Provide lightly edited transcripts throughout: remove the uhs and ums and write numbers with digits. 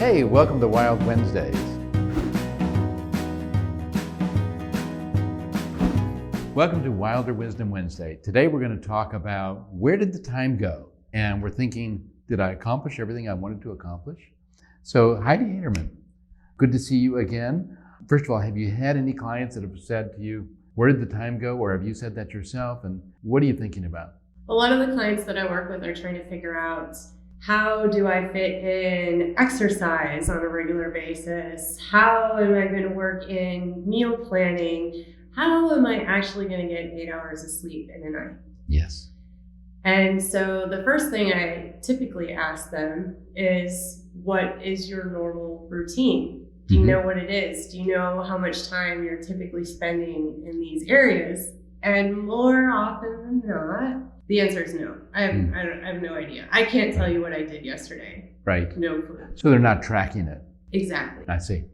Hey, welcome to Wild Wednesdays. Welcome to Wilder Wisdom Wednesday. Today we're going to talk about where did the time go? And we're thinking, did I accomplish everything I wanted to accomplish? So Heidi Haderman, good to see you again. First of all, have you had any clients that have said to you, where did the time go? Or have you said that yourself? And what are you thinking about? A lot of the clients that I work with are trying to figure out, how do I fit in exercise on a regular basis? How am I going to work in meal planning? How am I actually going to get 8 hours of sleep in a night? Yes. And so the first thing I typically ask them is, what is your normal routine? Do you know what it is? Do you know how much time you're typically spending in these areas? And more often than not, the answer is no. I have no idea. I can't tell you what I did yesterday. Right. No clue. So they're not tracking it. Exactly. I see.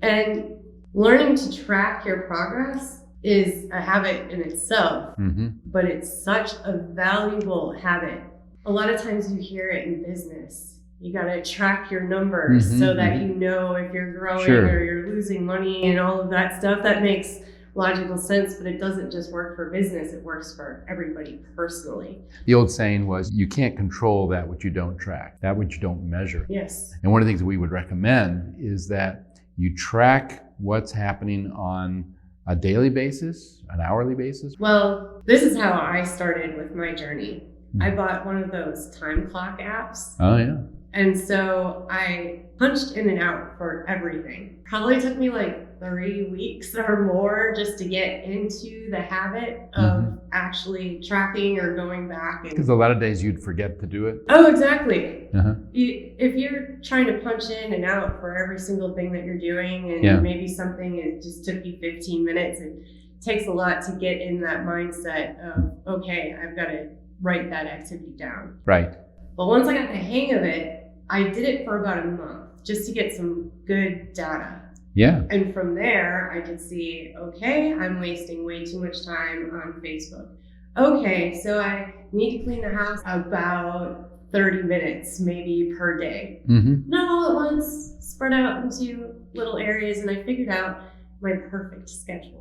And learning to track your progress is a habit in itself, but it's such a valuable habit. A lot of times you hear it in business. You got to track your numbers so that you know if you're growing or you're losing money and all of that stuff. That makes logical sense, but it doesn't just work for business, it works for everybody personally. The old saying was, you can't control that which you don't track, that which you don't measure. Yes. And one of the things that we would recommend is that you track what's happening on a daily basis, an hourly basis. Well, this is how I started with my journey. I bought one of those time clock apps. Oh yeah. And so I punched in and out for everything. Probably took me like 3 weeks or more just to get into the habit of actually tracking or going back. Because a lot of days you'd forget to do it. Oh, exactly. If you're trying to punch in and out for every single thing that you're doing, and maybe something it just took you 15 minutes, it takes a lot to get in that mindset of, okay, I've got to write that activity down. Right. But once I got the hang of it, I did it for about a month just to get some good data. Yeah. And from there, I could see, okay, I'm wasting way too much time on Facebook. Okay, so I need to clean the house about 30 minutes, maybe per day. Not all at once, spread out into little areas, and I figured out my perfect schedule.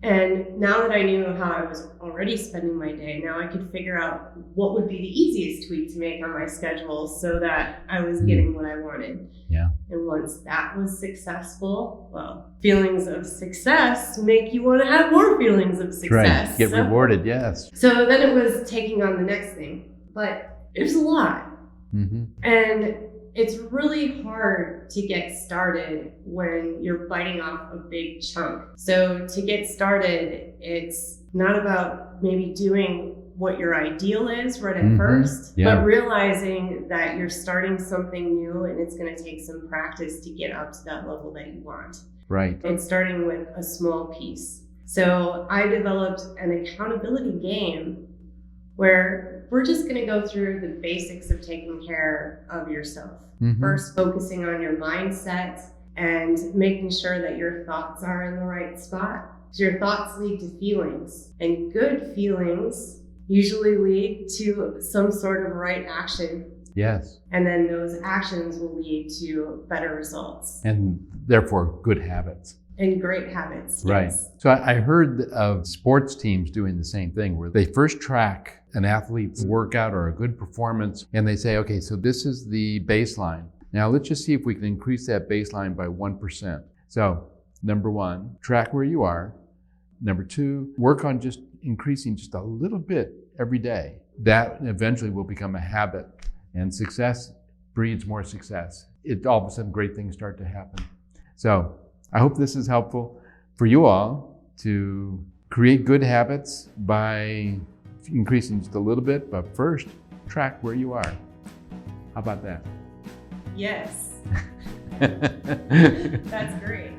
And now that I knew how I was already spending my day, now I could figure out what would be the easiest tweak to make on my schedule so that I was getting what I wanted. Yeah. And once that was successful, well, feelings of success make you want to have more feelings of success. Right. Get rewarded, yes. So then it was taking on the next thing. But it was a lot. And it's really hard to get started when you're biting off a big chunk. So to get started, it's not about maybe doing what your ideal is right at first, but realizing that you're starting something new and it's going to take some practice to get up to that level that you want. Right. And starting with a small piece. So I developed an accountability game where we're just going to go through the basics of taking care of yourself. First, focusing on your mindset and making sure that your thoughts are in the right spot. So your thoughts lead to feelings, and good feelings usually lead to some sort of right action. Yes. And then those actions will lead to better results. And therefore, good habits. And great habits. Right. Yes. So I heard of sports teams doing the same thing, where they first track an athlete's workout or a good performance, and they say, okay, so this is the baseline. Now let's just see if we can increase that baseline by 1%. So number one, track where you are. Number two, work on just increasing just a little bit every day. That eventually will become a habit, and success breeds more success. All of a sudden, great things start to happen. So I hope this is helpful for you all to create good habits by increasing just a little bit, but first, track where you are. How about that? Yes. That's great.